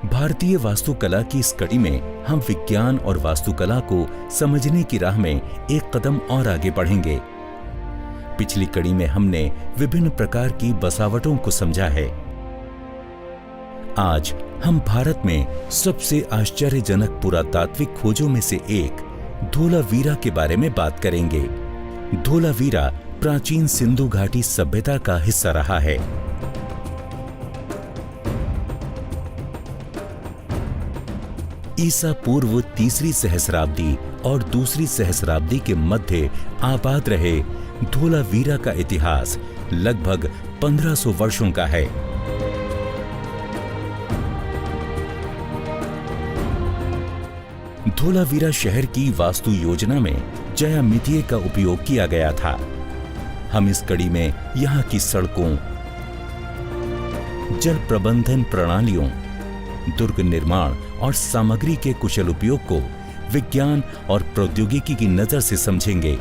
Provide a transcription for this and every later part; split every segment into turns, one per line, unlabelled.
भारतीय वास्तुकला की इस कड़ी में हम विज्ञान और वास्तुकला को समझने की राह में एक कदम और आगे बढ़ेंगे। पिछली कड़ी में हमने विभिन्न प्रकार की बसावटों को समझा है। आज हम भारत में सबसे आश्चर्यजनक पुरातात्विक खोजों में से एक धोलावीरा के बारे में बात करेंगे। धोलावीरा प्राचीन सिंधु घाटी सभ्यता का हिस्सा रहा है। ईसा पूर्व तीसरी सहस्राब्दी और दूसरी सहस्राब्दी के मध्य आबाद रहे धोलावीरा का इतिहास लगभग 1500 वर्षों का है। धोलावीरा शहर की वास्तु योजना में ज्यामितीय का उपयोग किया गया था। हम इस कड़ी में यहाँ की सड़कों, जल प्रबंधन प्रणालियों, दुर्ग निर्माण और सामग्री के कुशल उपयोग को विज्ञान और प्रौद्योगिकी की नजर से समझेंगे।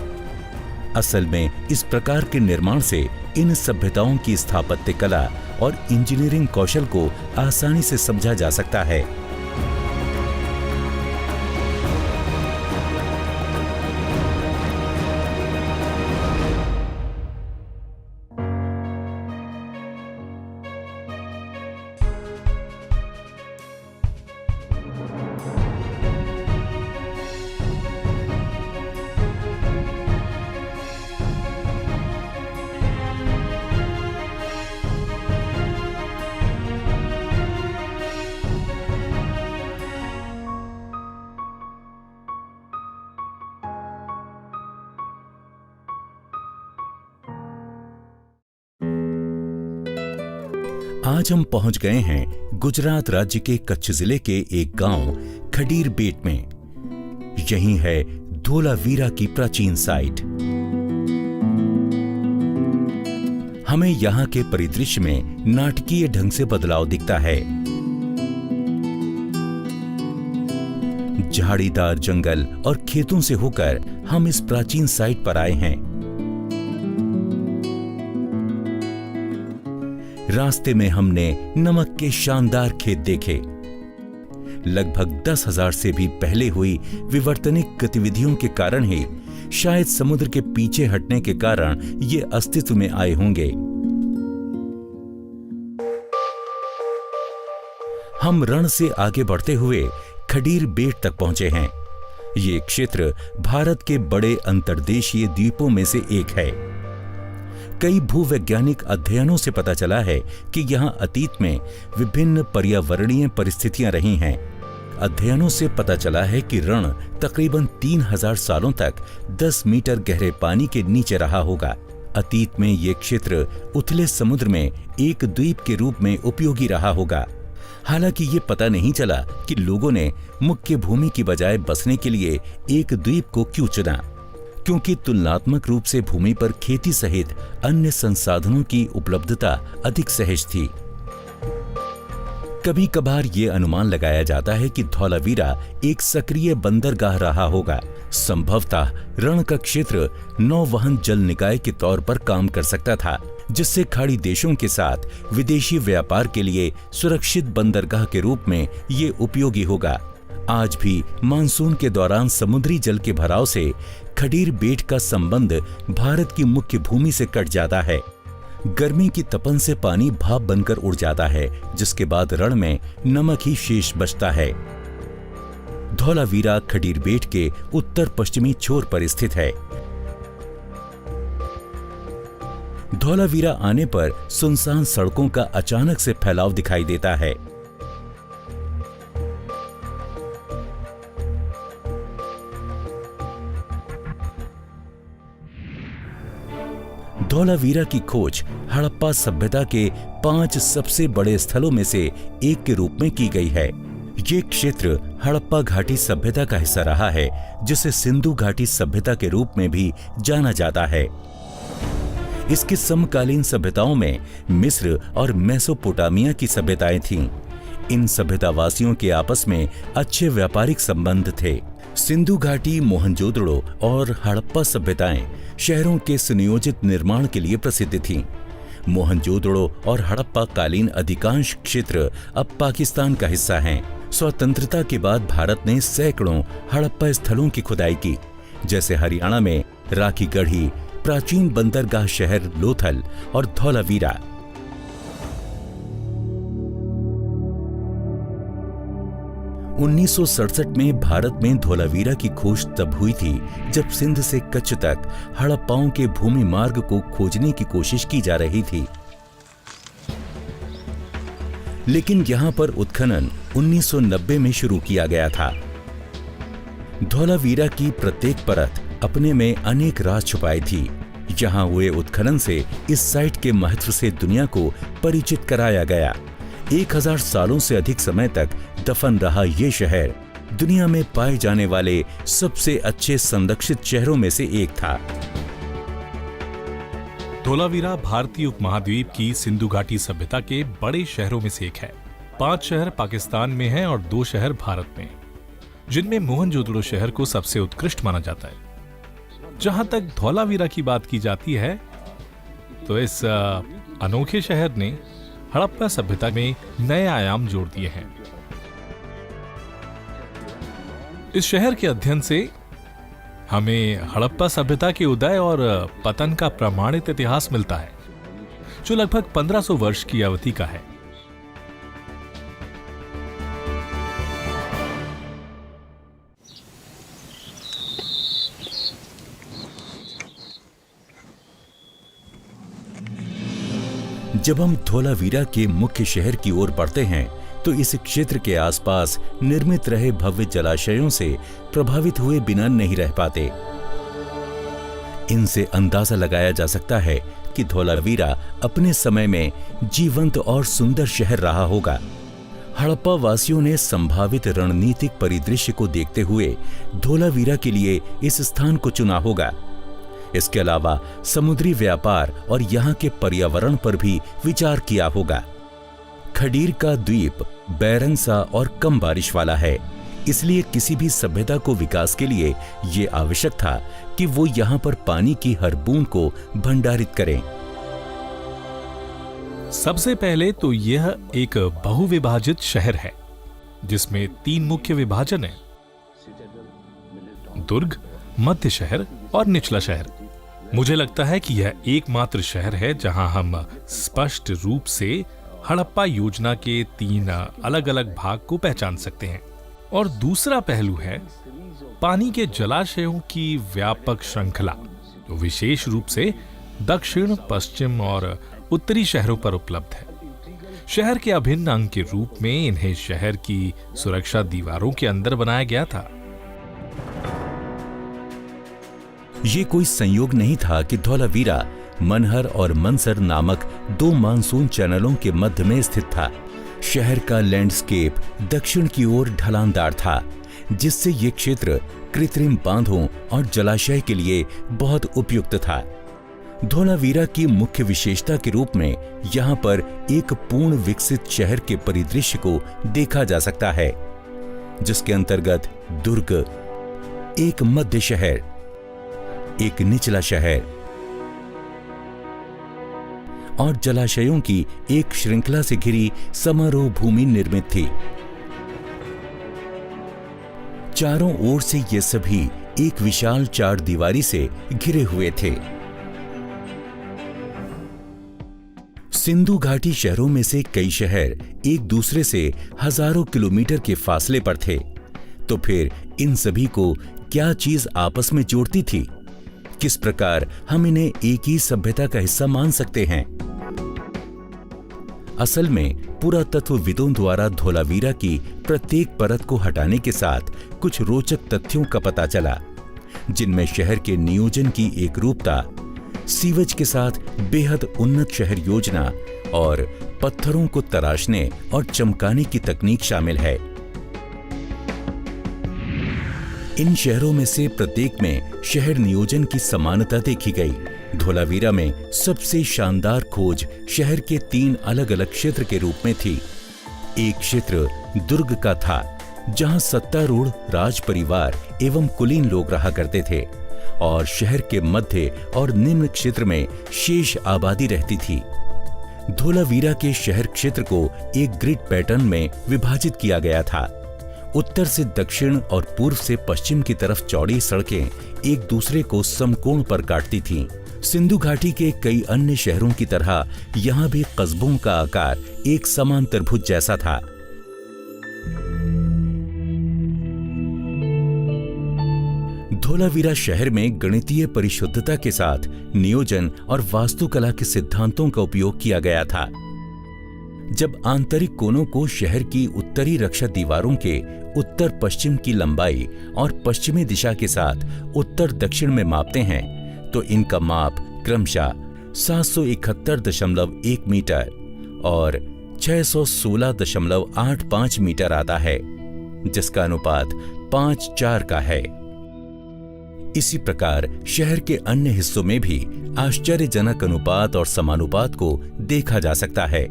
असल में इस प्रकार के निर्माण से इन सभ्यताओं की स्थापत्य कला और इंजीनियरिंग कौशल को आसानी से समझा जा सकता है। आज हम पहुंच गए हैं गुजरात राज्य के कच्छ जिले के एक गांव खडीर बेट में। यही है धोलावीरा की प्राचीन साइट। हमें यहाँ के परिदृश्य में नाटकीय ढंग से बदलाव दिखता है। झाड़ीदार जंगल और खेतों से होकर हम इस प्राचीन साइट पर आए हैं। रास्ते में हमने नमक के शानदार खेत देखे। लगभग 10,000 से भी पहले हुई विवर्तनिक गतिविधियों के कारण ही शायद समुद्र के पीछे हटने के कारण ये अस्तित्व में आए होंगे। हम रण से आगे बढ़ते हुए खडीर बेट तक पहुंचे हैं। ये क्षेत्र भारत के बड़े अंतर्देशीय द्वीपों में से एक है। कई भूवैज्ञानिक अध्ययनों से पता चला है कि यहाँ अतीत में विभिन्न पर्यावरणीय परिस्थितियां रही हैं। अध्ययनों से पता चला है कि रण तकरीबन 3000 सालों तक 10 मीटर गहरे पानी के नीचे रहा होगा। अतीत में ये क्षेत्र उथले समुद्र में एक द्वीप के रूप में उपयोगी रहा होगा। हालांकि ये पता नहीं चला कि लोगों ने मुख्य भूमि की बजाय बसने के लिए एक द्वीप को क्यों चुना, क्योंकि तुलनात्मक रूप से भूमि पर खेती सहित अन्य संसाधनों की उपलब्धता अधिक सहज थी। कभी कभार ये अनुमान लगाया जाता है कि धौलावीरा एक सक्रिय बंदरगाह रहा होगा। संभवतः रण का क्षेत्र नौवहन जल निकाय के तौर पर काम कर सकता था, जिससे खाड़ी देशों के साथ विदेशी व्यापार के लिए सुरक्षित बंदरगाह के रूप में ये उपयोगी होगा। आज भी मानसून के दौरान समुद्री जल के भराव से खडीर बेट का संबंध भारत की मुख्य भूमि से कट जाता है। गर्मी की तपन से पानी भाप बनकर उड़ जाता है, जिसके बाद रण में नमक ही शेष बचता है। धौलावीरा खडीर बेट के उत्तर पश्चिमी छोर पर स्थित है। धौलावीरा आने पर सुनसान सड़कों का अचानक से फैलाव दिखाई देता है। धौलावीरा की खोज हड़प्पा सभ्यता के 5 सबसे बड़े स्थलों में से एक के रूप में की गई है। ये क्षेत्र हड़प्पा घाटी सभ्यता का हिस्सा रहा है, जिसे सिंधु घाटी सभ्यता के रूप में भी जाना जाता है। इसके समकालीन सभ्यताओं में मिस्र और मेसोपोटामिया की सभ्यताएं थीं। इन सभ्यतावासियों के आपस में अच्छे व्यापारिक संबंध थे। सिंधु घाटी, मोहनजोदड़ो और हड़प्पा सभ्यताएं शहरों के सुनियोजित निर्माण के लिए प्रसिद्ध थीं। मोहनजोदड़ो और हड़प्पा कालीन अधिकांश क्षेत्र अब पाकिस्तान का हिस्सा हैं। स्वतंत्रता के बाद भारत ने सैकड़ों हड़प्पा स्थलों की खुदाई की, जैसे हरियाणा में राखी गढ़ी, प्राचीन बंदरगाह शहर लोथल और धौलावीरा। उन्नीस में भारत में धौलावीरा की खोज तब हुई थी जब सिंध से कच्छ तक हड़प्पाओं के भूमि मार्ग को खोजने की कोशिश की जा रही थी। लेकिन यहां पर उत्खनन 1990 में शुरू किया गया था। धौलावीरा की प्रत्येक परत अपने में अनेक राज छुपाई थी। यहां हुए उत्खनन से इस साइट के महत्व से दुनिया को परिचित कराया गया। 1000 सालों से अधिक समय तक दफन रहा ये शहर दुनिया में पाए जाने वाले सबसे अच्छे संरक्षित शहरों में से एक था।
धौलावीरा भारतीय उपमहाद्वीप की सिंधु घाटी सभ्यता के बड़े शहरों में से एक है। 5 शहर पाकिस्तान में हैं और 2 शहर भारत में, जिनमें मोहनजोदड़ो शहर को सबसे उत्कृष्ट माना जाता है। जहां तक धौलावीरा की बात की जाती है तो इस अनोखे शहर ने हड़प्पा सभ्यता में नए आयाम जोड़ दिए हैं। इस शहर के अध्ययन से हमें हड़प्पा सभ्यता के उदय और पतन का प्रमाणित इतिहास मिलता है, जो लगभग 1500 वर्ष की अवधि का है।
जब हम धौलावीरा के मुख्य शहर की ओर बढ़ते हैं तो इस क्षेत्र के आसपास निर्मित रहे भव्य जलाशयों से प्रभावित हुए बिना नहीं रह पाते। इनसे अंदाजा लगाया जा सकता है कि धौलावीरा अपने समय में जीवंत और सुंदर शहर रहा होगा। हड़प्पा वासियों ने संभावित रणनीतिक परिदृश्य को देखते हुए धौलावीरा के लिए इस स्थान को चुना होगा। इसके अलावा समुद्री व्यापार और यहाँ के पर्यावरण पर भी विचार किया होगा। खडीर का द्वीप बैरंग सा और कम बारिश वाला है, इसलिए किसी भी सभ्यता को विकास के लिए ये आवश्यक था कि वो यहाँ पर पानी की हर बूंद को भंडारित करें।
सबसे पहले तो यह एक बहुविभाजित शहर है, जिसमें 3 मुख्य विभाजन हैं: दुर्ग, मध्य शहर और निचला शहर। मुझे लगता है कि यह एकमात्र शहर है जहां हम स्पष्ट रूप से हड़प्पा योजना के 3 अलग अलग भाग को पहचान सकते हैं। और दूसरा पहलू है पानी के जलाशयों की व्यापक श्रृंखला, जो विशेष रूप से दक्षिण, पश्चिम और उत्तरी शहरों पर उपलब्ध है। शहर के अभिन्न अंग के रूप में इन्हें शहर की सुरक्षा दीवारों के अंदर बनाया गया था।
ये कोई संयोग नहीं था कि धौलावीरा मनहर और मनसर नामक 2 मानसून चैनलों के मध्य में स्थित था। शहर का लैंडस्केप दक्षिण की ओर ढलानदार था, जिससे ये क्षेत्र कृत्रिम बांधों और जलाशय के लिए बहुत उपयुक्त था। धौलावीरा की मुख्य विशेषता के रूप में यहाँ पर एक पूर्ण विकसित शहर के परिदृश्य को देखा जा सकता है, जिसके अंतर्गत दुर्ग, एक मध्य शहर, एक निचला शहर और जलाशयों की एक श्रृंखला से घिरी समारोह भूमि निर्मित थी। चारों ओर से ये सभी एक विशाल 4 दीवारी से घिरे हुए थे। सिंधु घाटी शहरों में से कई शहर एक दूसरे से हजारों किलोमीटर के फासले पर थे, तो फिर इन सभी को क्या चीज आपस में जोड़ती थी? किस प्रकार हम इन्हें एक ही सभ्यता का हिस्सा मान सकते हैं? असल में पुरातत्वविदों द्वारा धौलावीरा की प्रत्येक परत को हटाने के साथ कुछ रोचक तथ्यों का पता चला, जिनमें शहर के नियोजन की एकरूपता, सीवेज के साथ बेहद उन्नत शहर योजना और पत्थरों को तराशने और चमकाने की तकनीक शामिल है। इन शहरों में से प्रत्येक में शहर नियोजन की समानता देखी गई। धौलावीरा में सबसे शानदार खोज शहर के 3 अलग अलग क्षेत्र के रूप में थी। एक क्षेत्र दुर्ग का था, जहां सत्तारूढ़ राज परिवार एवं कुलीन लोग रहा करते थे, और शहर के मध्य और निम्न क्षेत्र में शेष आबादी रहती थी। धोलावीरा के शहर क्षेत्र को एक ग्रिड पैटर्न में विभाजित किया गया था। उत्तर से दक्षिण और पूर्व से पश्चिम की तरफ चौड़ी सड़कें एक दूसरे को समकोण पर काटती थीं। सिंधु घाटी के कई अन्य शहरों की तरह यहाँ भी कस्बों का आकार एक समान त्रिभुज जैसा था। धोलावीरा शहर में गणितीय परिशुद्धता के साथ नियोजन और वास्तुकला के सिद्धांतों का उपयोग किया गया था। जब आंतरिक कोनों को शहर की उत्तरी रक्षा दीवारों के उत्तर पश्चिम की लंबाई और पश्चिमी दिशा के साथ उत्तर दक्षिण में मापते हैं तो इनका माप क्रमशः 771.1 मीटर और 616.85 मीटर आता है, जिसका अनुपात 5:4 का है। इसी प्रकार शहर के अन्य हिस्सों में भी आश्चर्यजनक अनुपात और समानुपात को देखा जा सकता है।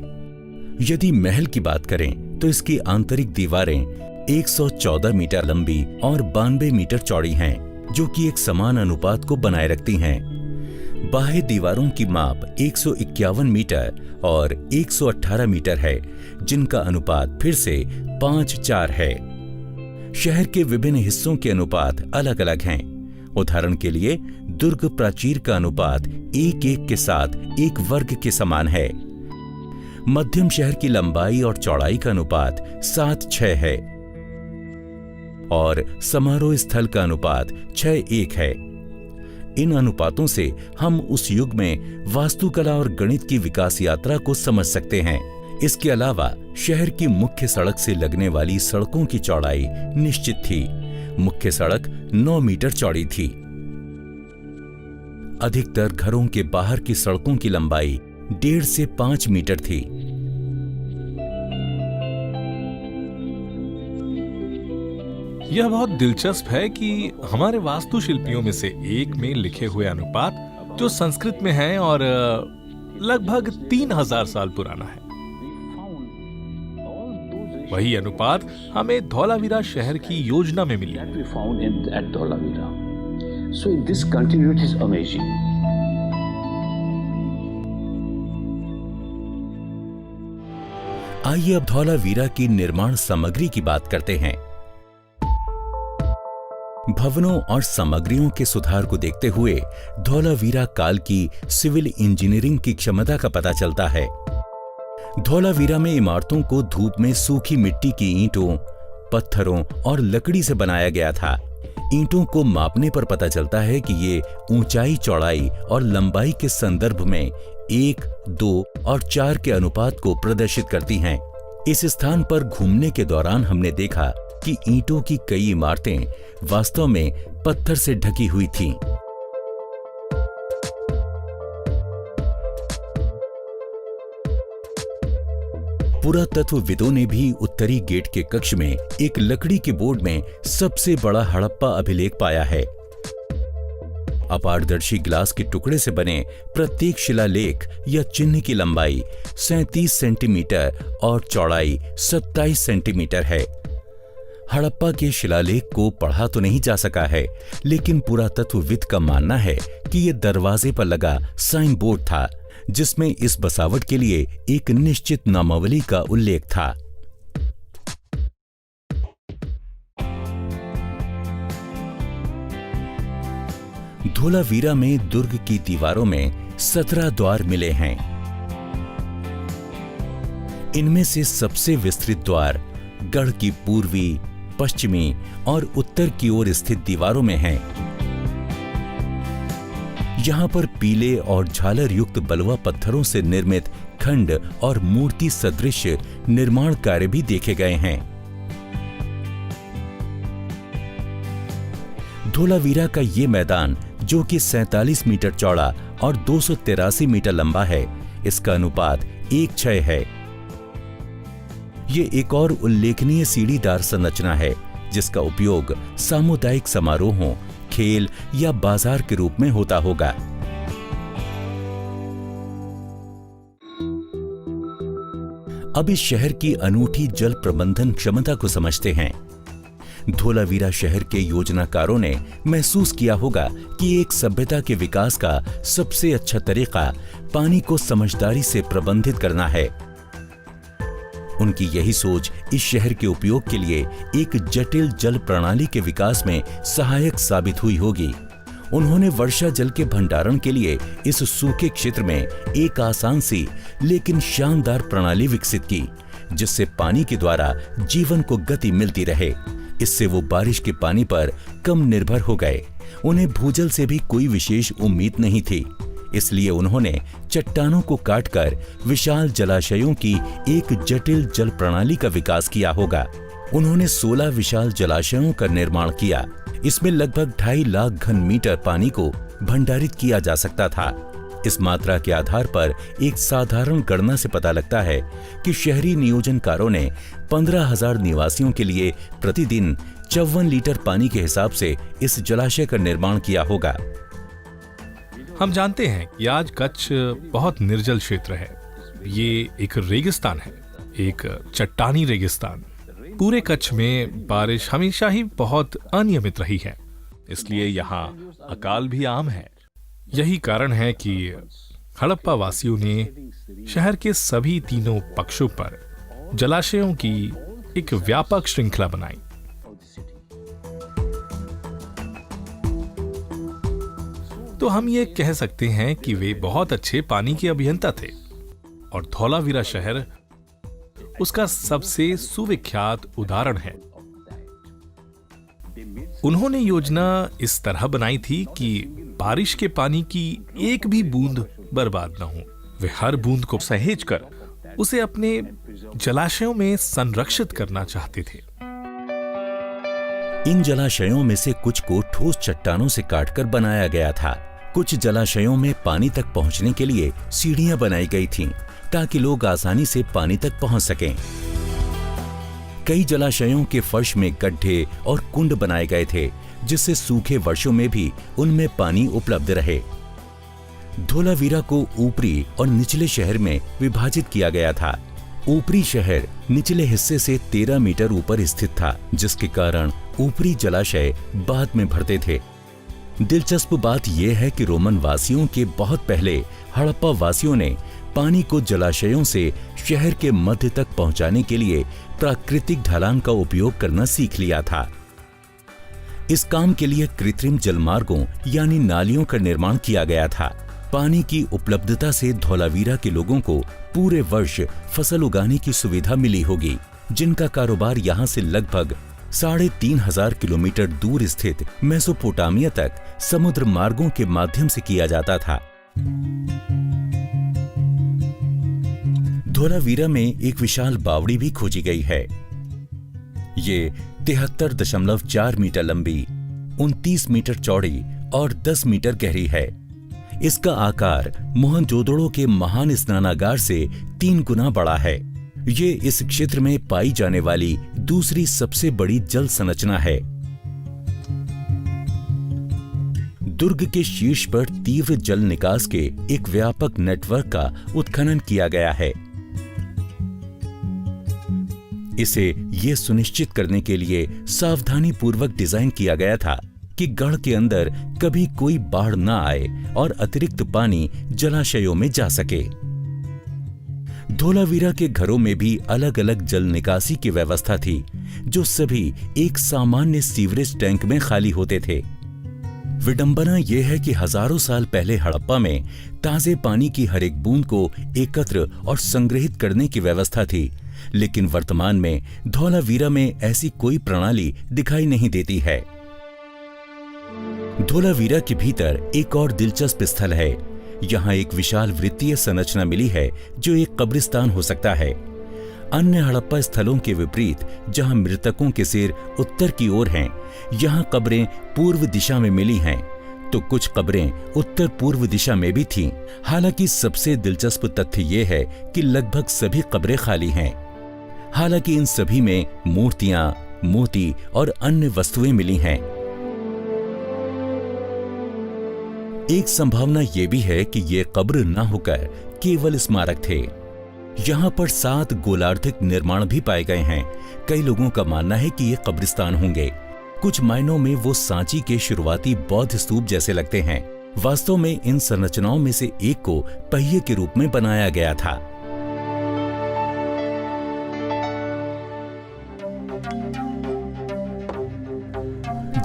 यदि महल की बात करें तो इसकी आंतरिक दीवारें 114 मीटर लंबी और 92 मीटर चौड़ी हैं, जो कि एक समान अनुपात को बनाए रखती हैं। बाह्य दीवारों की माप 151 मीटर और 118 मीटर है, जिनका अनुपात फिर से 5:4 है। शहर के विभिन्न हिस्सों के अनुपात अलग अलग हैं। उदाहरण के लिए दुर्ग प्राचीर का अनुपात 1:1 के साथ एक वर्ग के समान है। मध्यम शहर की लंबाई और चौड़ाई का अनुपात 7:6 है और समारोह स्थल का अनुपात 6:1 है। इन अनुपातों से हम उस युग में वास्तुकला और गणित की विकास यात्रा को समझ सकते हैं। इसके अलावा शहर की मुख्य सड़क से लगने वाली सड़कों की चौड़ाई निश्चित थी। मुख्य सड़क 9 मीटर चौड़ी थी। अधिकतर घरों के बाहर की सड़कों की लंबाई 1.5 से 5 मीटर थी।
यह बहुत दिलचस्प है कि हमारे वास्तुशिल्पियों में से एक में लिखे हुए अनुपात जो संस्कृत में है और लगभग 3000 साल पुराना है, वही अनुपात हमें धौलावीरा शहर की योजना में मिली।
आइए अब धौलावीरा की निर्माण सामग्री की बात करते हैं। भवनों और सामग्रियों के सुधार को देखते हुए धौलावीरा काल की सिविल इंजीनियरिंग की क्षमता का पता चलता है। धौलावीरा में इमारतों को धूप में सूखी मिट्टी की ईंटों, पत्थरों और लकड़ी से बनाया गया था। ईंटों को मापने पर पता चलता है कि ये ऊंचाई, चौड़ाई और लंबाई के संदर्भ में 1, 2 और 4 के अनुपात को प्रदर्शित करती हैं। इस स्थान पर घूमने के दौरान हमने देखा कि ईंटों की कई इमारतें वास्तव में पत्थर से ढकी हुई थीं। पुरातत्वविदों ने भी उत्तरी गेट के कक्ष में एक लकड़ी के बोर्ड में सबसे बड़ा हड़प्पा अभिलेख पाया है। अपारदर्शी ग्लास के टुकड़े से बने प्रत्येक शिलालेख या चिन्ह की लंबाई 37 सेंटीमीटर और चौड़ाई 27 सेंटीमीटर है। हड़प्पा के शिलालेख को पढ़ा तो नहीं जा सका है, लेकिन पुरातत्वविद का मानना है कि यह दरवाजे पर लगा साइन बोर्ड था, जिसमें इस बसावट के लिए एक निश्चित नामावली का उल्लेख था। धौलावीरा में दुर्ग की दीवारों में 17 द्वार मिले हैं। इनमें से सबसे विस्तृत द्वार गढ़ की पूर्वी, पश्चिमी और उत्तर की ओर स्थित दीवारों में हैं। यहां पर पीले और झालर युक्त बलुआ पत्थरों से निर्मित खंड और मूर्ति सदृश निर्माण कार्य भी देखे गए हैं। धौलावीरा का ये मैदान, जो कि 47 मीटर चौड़ा और 283 मीटर लंबा है, इसका अनुपात 1:6 है। ये एक और उल्लेखनीय सीढ़ीदार संरचना है, जिसका उपयोग सामुदायिक समारोहों, खेल या बाजार के रूप में होता होगा। अब इस शहर की अनूठी जल प्रबंधन क्षमता को समझते हैं। धोलावीरा शहर के योजनाकारों ने महसूस किया होगा कि एक सभ्यता के विकास का सबसे अच्छा तरीका पानी को समझदारी से प्रबंधित करना है। उनकी यही सोच इस शहर के उपयोग के लिए एक जटिल जल प्रणाली के विकास में सहायक साबित हुई होगी। उन्होंने वर्षा जल के भंडारण के लिए इस सूखे क्षेत्र में एक आसान सी लेकिन शानदार प्रणाली विकसित की, जिससे पानी के द्वारा जीवन को गति मिलती रहे। इससे वो बारिश के पानी पर कम निर्भर हो गए। उन्हें भूजल से भी कोई विशेष उम्मीद नहीं थी, इसलिए उन्होंने चट्टानों को काटकर विशाल जलाशयों की एक जटिल जल प्रणाली का विकास किया होगा। उन्होंने 16 विशाल जलाशयों का निर्माण किया। इसमें लगभग 2.5 लाख घन मीटर पानी को भंडारित किया जा सकता था। इस मात्रा के आधार पर एक साधारण गणना से पता लगता है कि शहरी नियोजनकारों ने 15,000 निवासियों के लिए प्रतिदिन 54 लीटर पानी के हिसाब से इस जलाशय का निर्माण किया होगा।
हम जानते हैं कि आज कच्छ बहुत निर्जल क्षेत्र है। ये एक रेगिस्तान है, एक चट्टानी रेगिस्तान। पूरे कच्छ में बारिश हमेशा ही बहुत अनियमित रही है, इसलिए यहाँ अकाल भी आम है। यही कारण है कि हड़प्पा वासियों ने शहर के सभी तीनों पक्षों पर जलाशयों की एक व्यापक श्रृंखला बनाई। तो हम ये कह सकते हैं कि वे बहुत अच्छे पानी के अभियंता थे और धौलावीरा शहर उसका सबसे सुविख्यात उदाहरण है। उन्होंने योजना इस तरह बनाई थी कि बारिश के पानी की एक भी बूंद बर्बाद न हो। वे हर बूंद को सहेज कर उसे अपने जलाशयों में संरक्षित करना चाहते थे।
इन जलाशयों में से कुछ को ठोस चट्टानों से काटकर बनाया गया था। कुछ जलाशयों में पानी तक पहुंचने के लिए सीढ़ियां बनाई गई थीं, ताकि लोग आसानी से पानी तक पहुंच सकें। कई जलाशयों के फर्श में गड्ढे और कुंड बनाए गए थे, जिससे सूखे वर्षों में भी उनमें पानी उपलब्ध रहे। धोलावीरा को ऊपरी और निचले शहर में विभाजित किया गया था। ऊपरी शहर निचले हिस्से से 13 मीटर ऊपर स्थित था, जिसके कारण ऊपरी जलाशय बाद में भरते थे। दिलचस्प बात यह है कि रोमन वासियों के बहुत पहले हड़प्पा वासियों ने पानी को जलाशयों से शहर के मध्य तक पहुंचाने के लिए प्राकृतिक ढलान का उपयोग करना सीख लिया था। इस काम के लिए कृत्रिम जलमार्गों यानी नालियों का निर्माण किया गया था। पानी की उपलब्धता से धौलावीरा के लोगों को पूरे वर्ष फसल उगाने की सुविधा मिली होगी, जिनका कारोबार यहाँ से लगभग 3,500 किलोमीटर दूर स्थित मेसोपोटामिया तक समुद्र मार्गों के माध्यम से किया जाता था। धौलावीरा में एक विशाल बावड़ी भी खोजी गई है। ये 73.4 मीटर लंबी, 29 मीटर चौड़ी और 10 मीटर गहरी है। इसका आकार मोहनजोदड़ो के महान स्नानागार से 3 गुना बड़ा है। ये इस क्षेत्र में पाई जाने वाली दूसरी सबसे बड़ी जल संरचना है। दुर्ग के शीर्ष पर तीव्र जल निकास के एक व्यापक नेटवर्क का उत्खनन किया गया है। इसे ये सुनिश्चित करने के लिए सावधानी पूर्वक डिजाइन किया गया था कि गढ़ के अंदर कभी कोई बाढ़ न आए और अतिरिक्त पानी जलाशयों में जा सके। धौलावीरा के घरों में भी अलग अलग जल निकासी की व्यवस्था थी, जो सभी एक सामान्य सीवरेज टैंक में खाली होते थे। विडंबना यह है कि हजारों साल पहले हड़प्पा में ताजे पानी की हर एक बूंद को एकत्र और संग्रहित करने की व्यवस्था थी, लेकिन वर्तमान में धौलावीरा में ऐसी कोई प्रणाली दिखाई नहीं देती है। धौलावीरा के भीतर एक और दिलचस्प स्थल है। यहाँ एक विशाल वृत्तीय संरचना मिली है, जो एक कब्रिस्तान हो सकता है। अन्य हड़प्पा स्थलों के विपरीत, जहाँ मृतकों के सिर उत्तर की ओर हैं, यहाँ कब्रें पूर्व दिशा में मिली हैं, तो कुछ कब्रें उत्तर पूर्व दिशा में भी थीं। हालांकि सबसे दिलचस्प तथ्य यह है कि लगभग सभी कब्रें खाली हैं। हालांकि इन सभी में मूर्तियां, मोती और अन्य वस्तुएं मिली हैं। एक संभावना यह भी है कि ये कब्र न होकर केवल स्मारक थे। यहाँ पर 7 गोलार्धिक निर्माण भी पाए गए हैं। कई लोगों का मानना है कि ये कब्रिस्तान होंगे। कुछ मायनों में वो सांची के शुरुआती बौद्ध स्तूप जैसे लगते हैं। वास्तव में इन संरचनाओं में से एक को पहिए के रूप में बनाया गया था।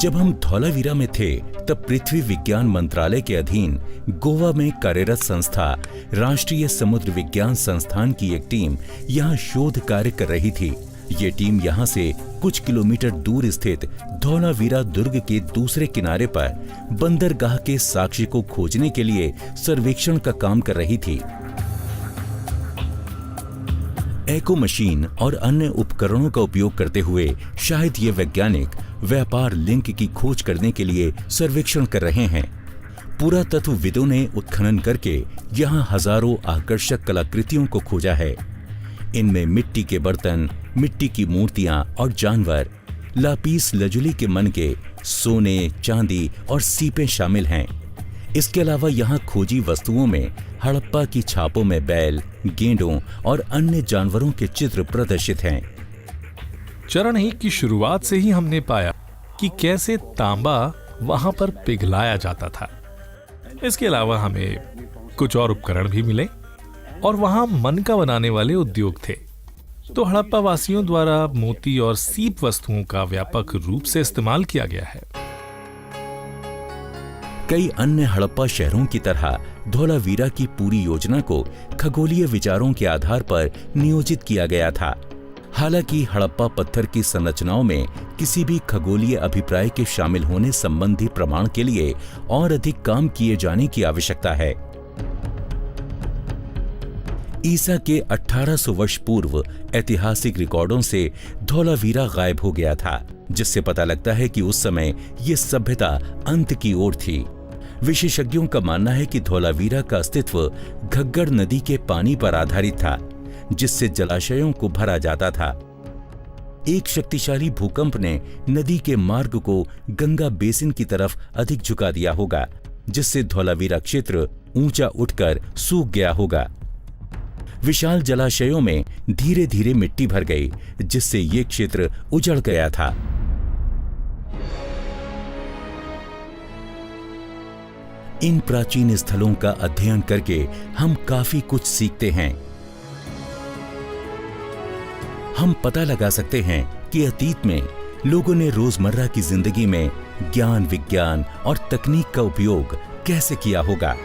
जब हम धौलावीरा में थे तब पृथ्वी विज्ञान मंत्रालय के अधीन गोवा में कार्यरत संस्था राष्ट्रीय समुद्र विज्ञान संस्थान की एक टीम यहाँ शोध कार्य कर रही थी। ये टीम यहाँ से कुछ किलोमीटर दूर स्थित धौलावीरा दुर्ग के दूसरे किनारे पर बंदरगाह के साक्ष्य को खोजने के लिए सर्वेक्षण का काम कर रही थी। एको मशीन और अन्य उपकरणों का उपयोग करते हुए शायद ये वैज्ञानिक व्यापार लिंक की खोज करने के लिए सर्वेक्षण कर रहे हैं। पुरातत्वविदों ने उत्खनन करके यहाँ हजारों आकर्षक कलाकृतियों को खोजा है। इनमें मिट्टी के बर्तन, मिट्टी की मूर्तियां और जानवर, लापीस लजुली के मनके, सोने, चांदी और सीपें शामिल हैं। इसके अलावा यहाँ खोजी वस्तुओं में हड़प्पा की छापों में बैल, गेंडों और अन्य जानवरों के चित्र प्रदर्शित हैं।
चरण 1 की शुरुआत से ही हमने पाया कि कैसे तांबा वहां पर पिघलाया जाता था। इसके अलावा हमें कुछ और उपकरण भी मिले और वहां मनका बनाने वाले उद्योग थे। तो हड़प्पा वासियों द्वारा मोती और सीप वस्तुओं का व्यापक रूप से इस्तेमाल किया गया है।
कई अन्य हड़प्पा शहरों की तरह धौलावीरा की पूरी योजना को खगोलीय विचारों के आधार पर नियोजित किया गया था। हालांकि हड़प्पा पत्थर की संरचनाओं में किसी भी खगोलीय अभिप्राय के शामिल होने संबंधी प्रमाण के लिए और अधिक काम किए जाने की आवश्यकता है। ईसा के 1800 वर्ष पूर्व ऐतिहासिक रिकॉर्डों से धौलावीरा गायब हो गया था, जिससे पता लगता है कि उस समय ये सभ्यता अंत की ओर थी। विशेषज्ञों का मानना है कि धौलावीरा का अस्तित्व घग्गर नदी के पानी पर आधारित था, जिससे जलाशयों को भरा जाता था। एक शक्तिशाली भूकंप ने नदी के मार्ग को गंगा बेसिन की तरफ अधिक झुका दिया होगा, जिससे धौलावीरा क्षेत्र ऊंचा उठकर सूख गया होगा। विशाल जलाशयों में धीरे धीरे मिट्टी भर गई, जिससे ये क्षेत्र उजड़ गया था। इन प्राचीन स्थलों का अध्ययन करके हम काफी कुछ सीखते हैं। हम पता लगा सकते हैं कि अतीत में लोगों ने रोजमर्रा की जिंदगी में ज्ञान, विज्ञान और तकनीक का उपयोग कैसे किया होगा।